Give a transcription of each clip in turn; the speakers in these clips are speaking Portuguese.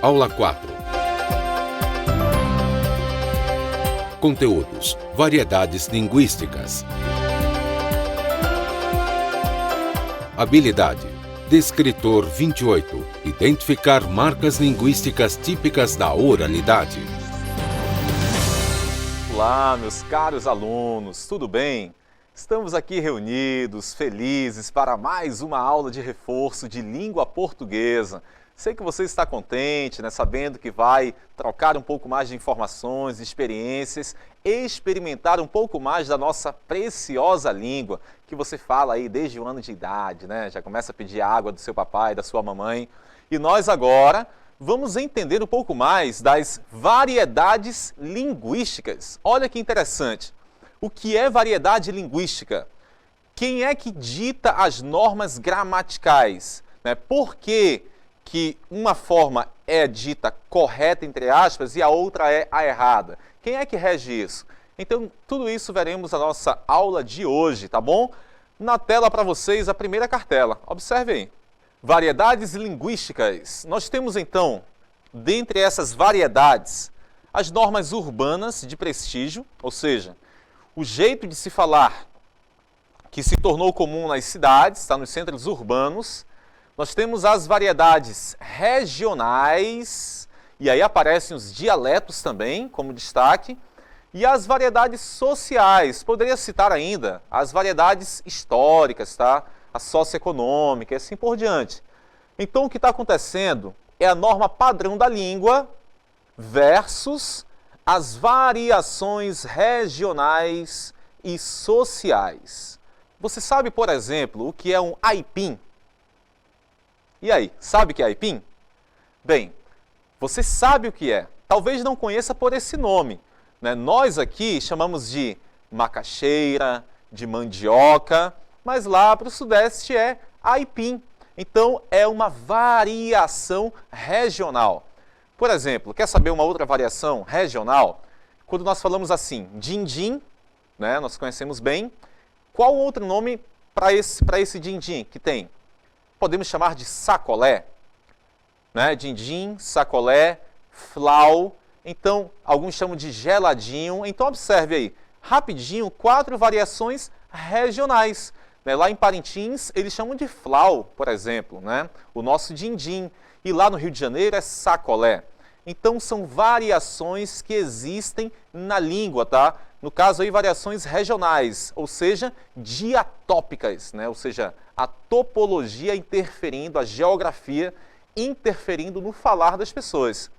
Aula 4. Conteúdos: variedades linguísticas. Habilidade: Descritor 28. Identificar marcas linguísticas típicas da oralidade. Olá, meus caros alunos, tudo bem? Estamos aqui reunidos, felizes, para mais uma aula de reforço de língua portuguesa. Sei que você está contente, né, sabendo que vai trocar um pouco mais de informações, experiências, experimentar um pouco mais da nossa preciosa língua, que você fala aí desde o ano de idade, né? Já começa a pedir água do seu papai, da sua mamãe. E nós agora vamos entender um pouco mais das variedades linguísticas. Olha que interessante. O que é variedade linguística? Quem é que dita as normas gramaticais? Né? Por que uma forma é dita correta, entre aspas, e a outra é a errada? Quem é que rege isso? Então, tudo isso veremos na nossa aula de hoje, tá bom? Na tela para vocês a primeira cartela. Observe aí. Variedades linguísticas. Nós temos, então, dentre essas variedades, as normas urbanas de prestígio, ou seja, o jeito de se falar que se tornou comum nas cidades, está nos centros urbanos. Nós temos as variedades regionais, e aí aparecem os dialetos também, como destaque, e as variedades sociais. Poderia citar ainda as variedades históricas, tá? A socioeconômica e assim por diante. Então, o que está acontecendo é a norma padrão da língua versus as variações regionais e sociais. Você sabe, por exemplo, o que é um aipim? E aí, sabe o que é aipim? Bem, você sabe o que é. Talvez não conheça por esse nome, né? Nós aqui chamamos de macaxeira, de mandioca, mas lá para o Sudeste é aipim. Então, é uma variação regional. Por exemplo, quer saber uma outra variação regional? Quando nós falamos assim, din-din, né? Nós conhecemos bem. Qual outro nome para esse din-din que tem? Podemos chamar de sacolé, né? Din-din, sacolé, flau. Então, alguns chamam de geladinho. Então, observe aí, rapidinho, 4 variações regionais. Né? Lá em Parintins, eles chamam de flau, por exemplo, né? O nosso din-din. E lá no Rio de Janeiro é sacolé. Então, são variações que existem na língua, tá? No caso aí, variações regionais, ou seja, diatópicas, né? Ou seja, a topologia interferindo, a geografia interferindo no falar das pessoas.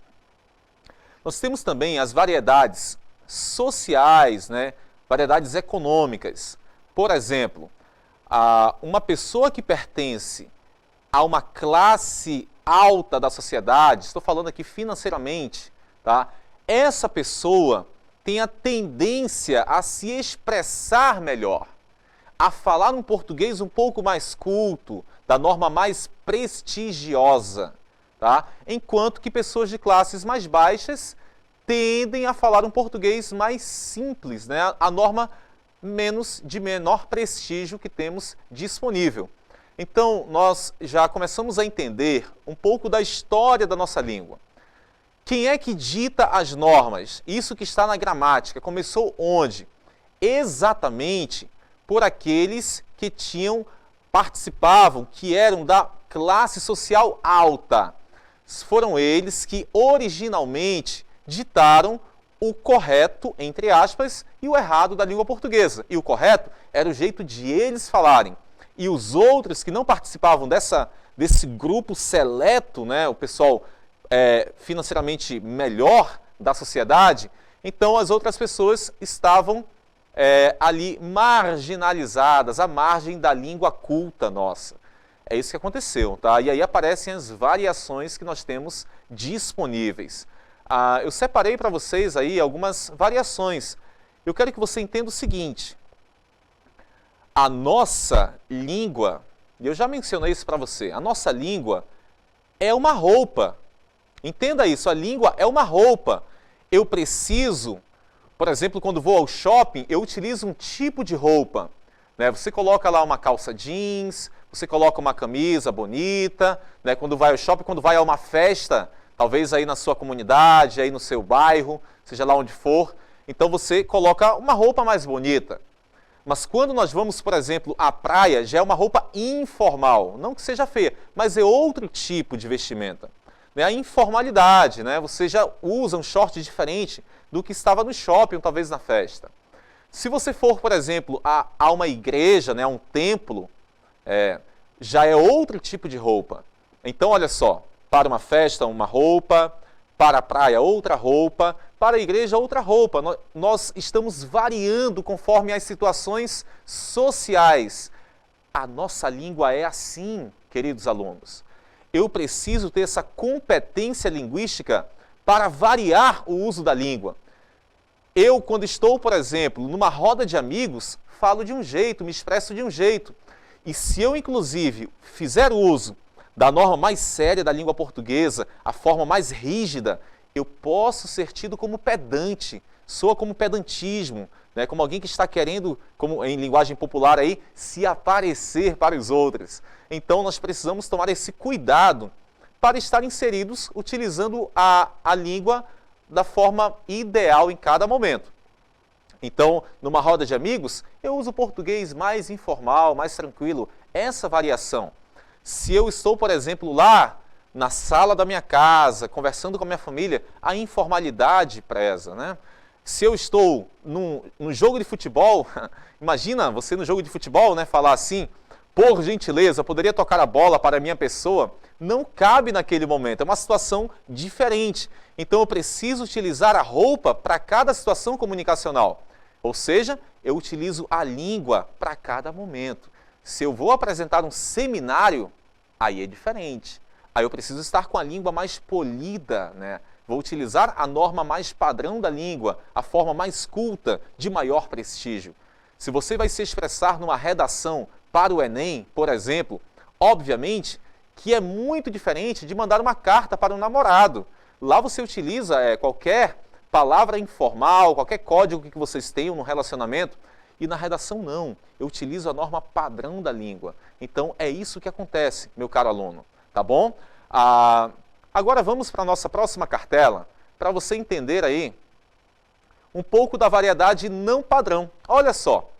Nós temos também as variedades sociais, né? Variedades econômicas. Por exemplo, uma pessoa que pertence a uma classe alta da sociedade, estou falando aqui financeiramente, tá? Essa pessoa tem a tendência a se expressar melhor, a falar um português um pouco mais culto, da norma mais prestigiosa, tá? Enquanto que pessoas de classes mais baixas tendem a falar um português mais simples, né? A norma de menor prestígio que temos disponível. Então, nós já começamos a entender um pouco da história da nossa língua. Quem é que dita as normas? Isso que está na gramática. Começou onde? Exatamente por aqueles que participavam, que eram da classe social alta. Foram eles que originalmente ditaram o correto, entre aspas, e o errado da língua portuguesa. E o correto era o jeito de eles falarem. E os outros que não participavam desse grupo seleto, né, o pessoal financeiramente melhor da sociedade, então as outras pessoas estavam ali marginalizadas, à margem da língua culta nossa. É isso que aconteceu, tá? E aí aparecem as variações que nós temos disponíveis. Eu separei para vocês aí algumas variações. Eu quero que você entenda o seguinte: a nossa língua, e eu já mencionei isso para você, a nossa língua é uma roupa. Entenda isso, a língua é uma roupa. Eu preciso, por exemplo, quando vou ao shopping, eu utilizo um tipo de roupa. Né? Você coloca lá uma calça jeans, você coloca uma camisa bonita, né? Quando vai ao shopping, quando vai a uma festa, talvez aí na sua comunidade, aí no seu bairro, seja lá onde for, então você coloca uma roupa mais bonita. Mas quando nós vamos, por exemplo, à praia, já é uma roupa informal. Não que seja feia, mas é outro tipo de vestimenta. A informalidade, né? Você já usa um short diferente do que estava no shopping, ou talvez na festa. Se você for, por exemplo, a uma igreja, né, a um templo, já é outro tipo de roupa. Então, olha só, para uma festa, uma roupa, para a praia, outra roupa, para a igreja, outra roupa. Nós estamos variando conforme as situações sociais. A nossa língua é assim, queridos alunos. Eu preciso ter essa competência linguística para variar o uso da língua. Eu, quando estou, por exemplo, numa roda de amigos, falo de um jeito, me expresso de um jeito. E se eu, inclusive, fizer uso da norma mais séria da língua portuguesa, a forma mais rígida, eu posso ser tido como pedante, soa como pedantismo, né? Como alguém que está querendo, como em linguagem popular aí, se aparecer para os outros. Então nós precisamos tomar esse cuidado para estar inseridos utilizando a língua da forma ideal em cada momento. Então, numa roda de amigos, eu uso o português mais informal, mais tranquilo, essa variação. Se eu estou, por exemplo, lá na sala da minha casa, conversando com a minha família, a informalidade preza, né? Se eu estou num jogo de futebol, imagina você no jogo de futebol, né, falar assim, por gentileza, eu poderia tocar a bola para a minha pessoa? Não cabe naquele momento, é uma situação diferente. Então eu preciso utilizar a roupa para cada situação comunicacional. Ou seja, eu utilizo a língua para cada momento. Se eu vou apresentar um seminário, aí é diferente. Aí eu preciso estar com a língua mais polida, né? Vou utilizar a norma mais padrão da língua, a forma mais culta, de maior prestígio. Se você vai se expressar numa redação para o Enem, por exemplo, obviamente que é muito diferente de mandar uma carta para um namorado. Lá você utiliza qualquer palavra informal, qualquer código que vocês tenham no relacionamento, e na redação não, eu utilizo a norma padrão da língua. Então é isso que acontece, meu caro aluno, tá bom? Agora vamos para a nossa próxima cartela, para você entender aí um pouco da variedade não padrão. Olha só,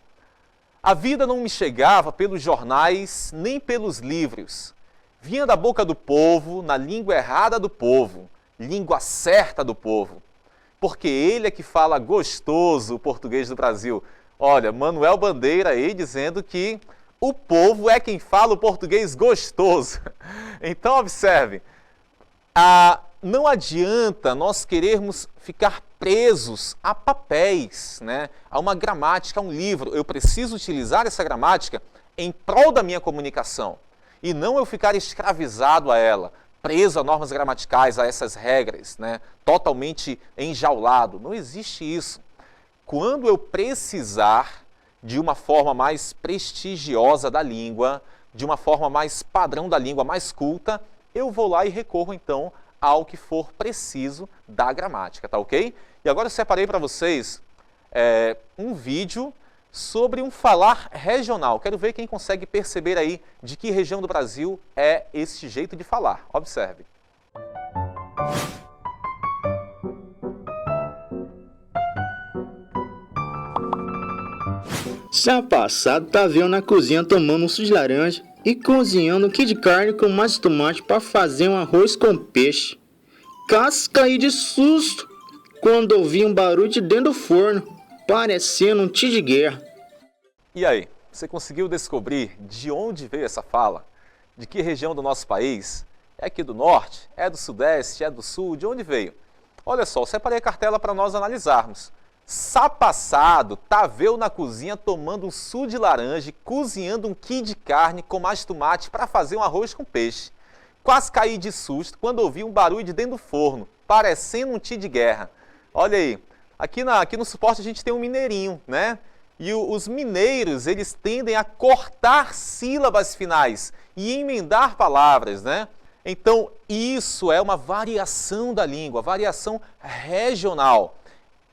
a vida não me chegava pelos jornais nem pelos livros. Vinha da boca do povo, na língua errada do povo, língua certa do povo. Porque ele é que fala gostoso o português do Brasil. Olha, Manuel Bandeira aí dizendo que o povo é quem fala o português gostoso. Então, observe, não adianta nós querermos ficar presos a papéis, né? A uma gramática, a um livro. Eu preciso utilizar essa gramática em prol da minha comunicação e não eu ficar escravizado a ela, preso a normas gramaticais, a essas regras, né? Totalmente enjaulado. Não existe isso. Quando eu precisar de uma forma mais prestigiosa da língua, de uma forma mais padrão da língua, mais culta, eu vou lá e recorro então ao que for preciso da gramática, tá ok? E agora eu separei para vocês um vídeo sobre um falar regional. Quero ver quem consegue perceber aí de que região do Brasil é esse jeito de falar. Observe. Sábado passado, tava eu na cozinha tomando um suco de laranja e cozinhando um quilo de carne com mais tomate para fazer um arroz com peixe. Quase caí de susto quando ouvi um barulho de dentro do forno, parecendo um tiro de guerra. E aí, você conseguiu descobrir de onde veio essa fala? De que região do nosso país? É aqui do norte? É do sudeste? É do sul? De onde veio? Olha só, eu separei a cartela para nós analisarmos. Sábado passado, tava eu na cozinha tomando um suco de laranja e cozinhando um quilo de carne com mais tomate para fazer um arroz com peixe. Quase caí de susto quando ouvi um barulho de dentro do forno, parecendo um tiro de guerra. Olha aí, aqui no suporte a gente tem um mineirinho, né? E os mineiros, eles tendem a cortar sílabas finais e emendar palavras, né? Então, isso é uma variação da língua, variação regional.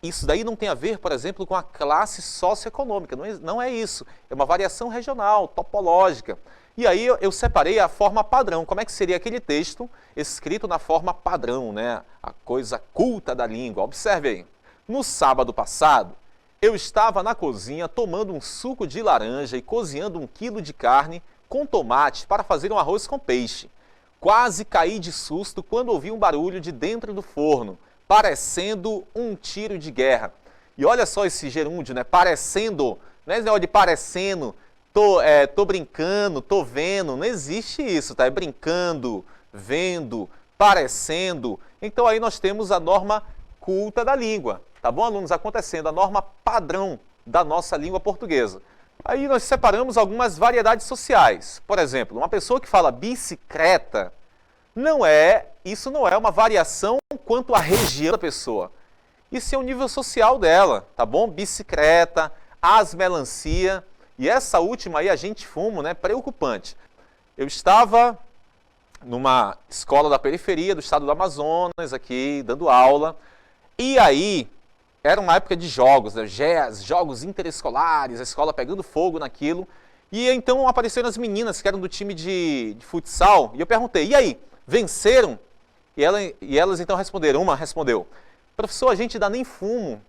Isso daí não tem a ver, por exemplo, com a classe socioeconômica, não é isso. É uma variação regional, topológica. E aí eu separei a forma padrão. Como é que seria aquele texto escrito na forma padrão, né? A coisa culta da língua. Observe aí. No sábado passado, eu estava na cozinha tomando um suco de laranja e cozinhando 1 quilo de carne com tomate para fazer um arroz com peixe. Quase caí de susto quando ouvi um barulho de dentro do forno, parecendo um tiro de guerra. E olha só esse gerúndio, né? Parecendo, não é esse negócio de parecendo, tô brincando, tô vendo, não existe isso, tá? É brincando, vendo, parecendo. Então aí nós temos a norma culta da língua, tá bom, alunos? Acontecendo a norma padrão da nossa língua portuguesa. Aí nós separamos algumas variedades sociais. Por exemplo, uma pessoa que fala bicicleta, isso não é uma variação quanto à região da pessoa. Isso é o nível social dela, tá bom? Bicicleta, as melancia, e essa última aí, a gente fumo, né? Preocupante. Eu estava numa escola da periferia do estado do Amazonas, aqui, dando aula, e aí era uma época de jogos, né? Jogos interescolares, a escola pegando fogo naquilo, e então apareceram as meninas que eram do time de futsal, e eu perguntei, e aí, venceram? E elas então responderam, uma respondeu, professor, a gente dá nem fumo.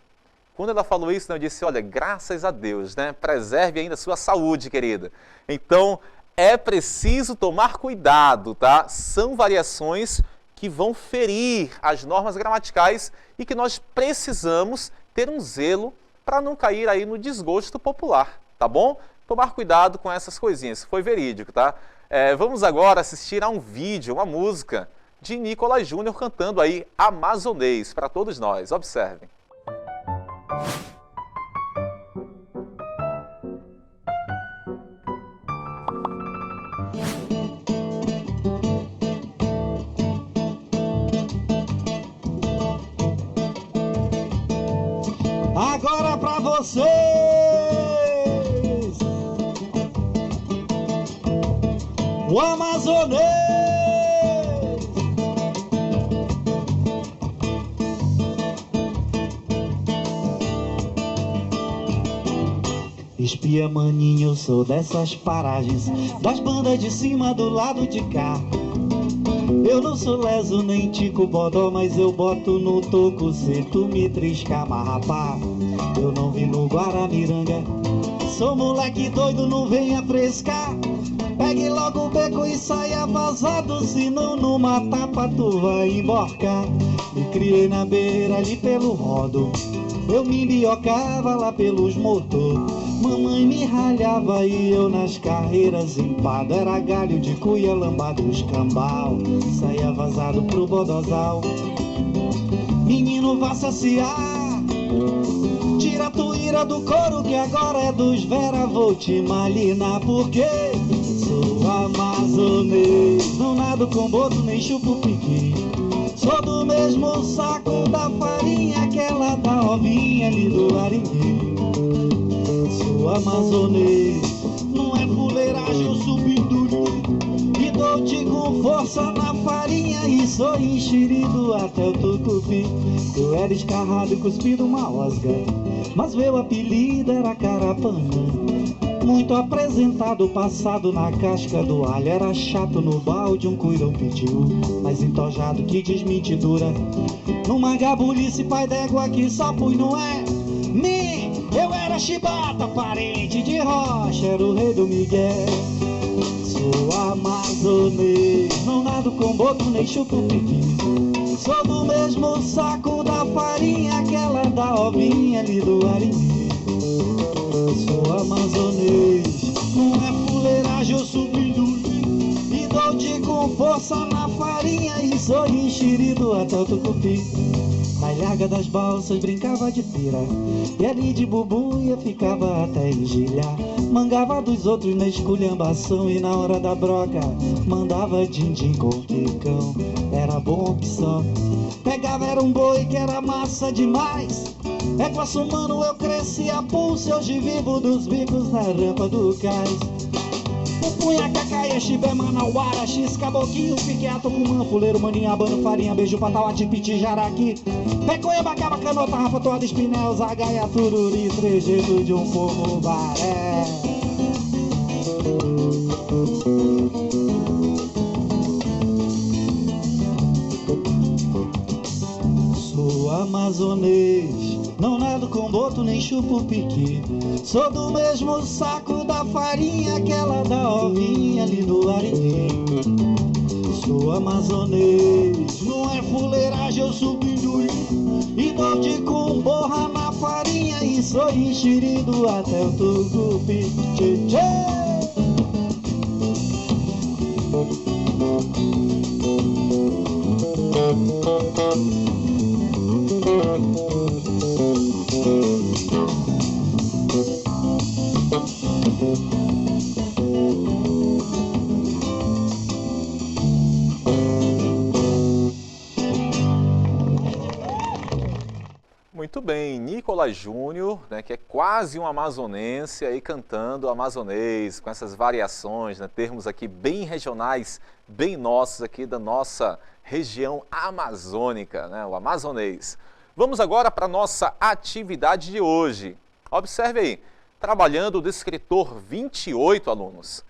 Quando ela falou isso, eu disse, olha, graças a Deus, né? Preserve ainda a sua saúde, querida. Então, é preciso tomar cuidado, tá? São variações que vão ferir as normas gramaticais e que nós precisamos ter um zelo para não cair aí no desgosto popular, tá bom? Tomar cuidado com essas coisinhas, foi verídico, tá? Vamos agora assistir a um vídeo, uma música de Nicolas Júnior cantando aí amazonês para todos nós. Observem. Agora pra vocês, o amazonês. Espia maninho, eu sou dessas paragens, das bandas de cima do lado de cá. Eu não sou leso nem tico bodó, mas eu boto no toco se tu me triscar, mas rapá, eu não vi no Guaramiranga. Sou moleque doido, não venha frescar. Pegue logo o beco e saia vazado, senão numa tapa tu vai emborcar. Me criei na beira ali pelo rodo, eu me embiocava lá pelos motor. Mamãe me ralhava e eu nas carreiras empado. Era galho de cuia, lambado, escambau. Saía vazado pro bodozal. Menino, vá saciar. Tira a tuíra do couro que agora é dos Vera. Vou te malinar porque sou amazonês. Não nado com boto nem chupo piqui. Sou do mesmo saco da farinha, aquela da ovinha ali do Arinhê. Sou amazonês, não é fuleiragem, eu subindo e dou-te com força na farinha e sou enxerido até o tucupi. Eu era escarrado e cuspido uma osga, mas meu apelido era Carapanã. Muito apresentado, passado na casca do alho. Era chato no balde, um cuidão pediu, mas entojado que desmentidura. Numa gabulice, pai d'égua que só pus, não é? Eu era chibata, parente de rocha, era o rei do Miguel. Sou amazonês, não nado com boto nem chupo piqui. Sou do mesmo saco da farinha, aquela da ovinha ali do Arinhê. Sou amazonês, não é fuleiragem, eu subindo e dou-te com força na farinha e sou enxerido até o tucupi. Na ilhaga das balsas brincava de pira, e ali de bubuia ficava até engilhar. Mangava dos outros na esculhambação e na hora da broca mandava din-din com quicão. Era boa opção, pegava era um boi que era massa demais. Égua sumando eu cresci a pulso, hoje vivo dos bicos na rampa do cais. Pupunha, cacaia, chibé, manauara, x, caboquinho, piqueato, cumã, fuleiro, maninha, abano, farinha, beijo, patauate, piti, jaraqui, pecoia, bacaba, canota, rafa, toada, espinel, zagaia, tururi, trejeito de um povo baré. Sou amazonês, não nado com boto nem chupo piqui. Sou do mesmo saco da farinha, aquela da ovinha ali no Arini. Sou amazonês, não é fuleiragem, eu sou pinduí. E doide com borra na farinha, e sou enxerido até o tucupi. Tchê, tchê. Muito bem, Nicolás Júnior, né, que é quase um amazonense, aí cantando amazonês, com essas variações, né, termos aqui bem regionais, bem nossos aqui da nossa região amazônica, né, o amazonês. Vamos agora para a nossa atividade de hoje. Observe aí, trabalhando o descritor 28, alunos.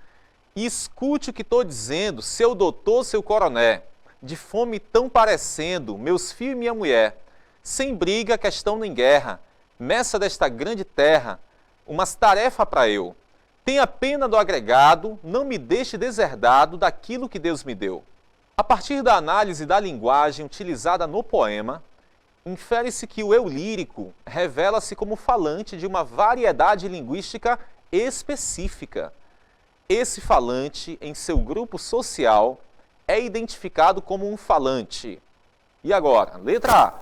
E escute o que estou dizendo, seu doutor, seu coroné, de fome tão parecendo, meus filhos e minha mulher. Sem briga, questão nem guerra, messa desta grande terra, umas tarefa para eu. Tenha pena do agregado, não me deixe deserdado daquilo que Deus me deu. A partir da análise da linguagem utilizada no poema, infere-se que o eu lírico revela-se como falante de uma variedade linguística específica. Esse falante, em seu grupo social, é identificado como um falante. E agora, letra A.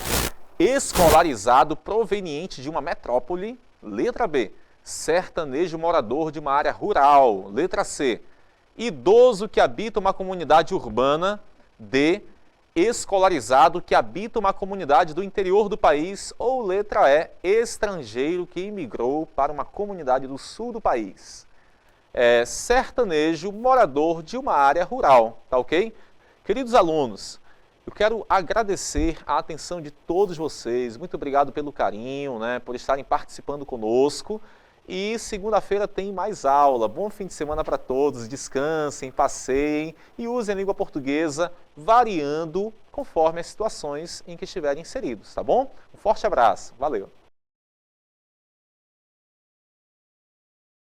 Escolarizado proveniente de uma metrópole. Letra B. Sertanejo morador de uma área rural. Letra C. Idoso que habita uma comunidade urbana. D. Escolarizado que habita uma comunidade do interior do país. Ou letra E. Estrangeiro que imigrou para uma comunidade do sul do país. Sertanejo morador de uma área rural. Tá ok? Queridos alunos, eu quero agradecer a atenção de todos vocês. Muito obrigado pelo carinho, né, por estarem participando conosco. E segunda-feira tem mais aula. Bom fim de semana para todos. Descansem, passeiem e usem a língua portuguesa variando conforme as situações em que estiverem inseridos, tá bom? Um forte abraço. Valeu!